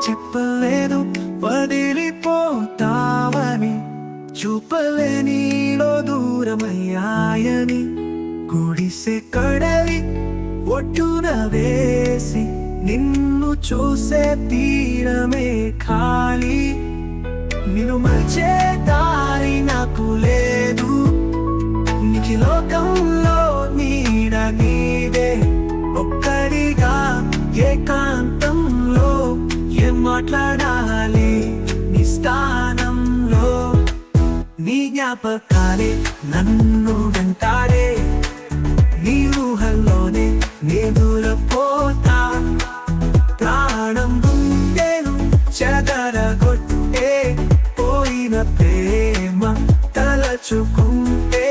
చెప్పలేదు వదిలిపోతావని, చూపలేనిలో దూరమయ్యాయని. గుడిసె కడలి ఒడ్డున వేసి నిన్ను చూసే తీరమే ఖాళీ. నిన్ను మర్చే దారి నాకు లేదు, నీకి లోకంలో నీడ నీదే. ఒక్కడిగా ఏకాంతంలో ఏం మాట్లాడాలి నీ స్థానంలో? నీ జ్ఞాపకాలే నన్ను వెంటాడే, నీ ఊహల్లోనే నే దూరపోతా. ప్రాణం గుండెను చెదరగొట్టే పోయిన ప్రేమ తలచుకుంటే.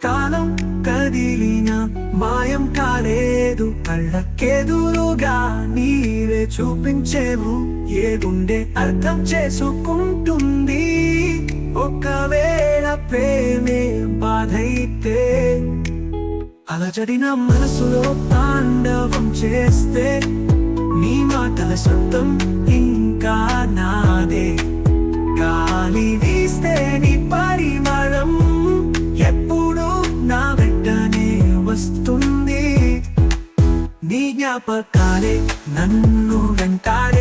కాలం కదిలిన మాయం కాలేదు, కళ్ళకెదురుగా నీవే చూపించేవు. ఏ గుండె అర్థం చేసుకుంటుంది ఒకవేళ ప్రేమే బాధైతే? అలజడిన మనసులో తాండవం చేస్తే నీ మాటల శబ్దం ఇంకా నాదే. గాలి వీస్తే నీ పరిమళం ఎప్పుడు నా వెంటనే వస్తుంది. నీ జ్ఞాపకాలే నన్ను వెంటాడే,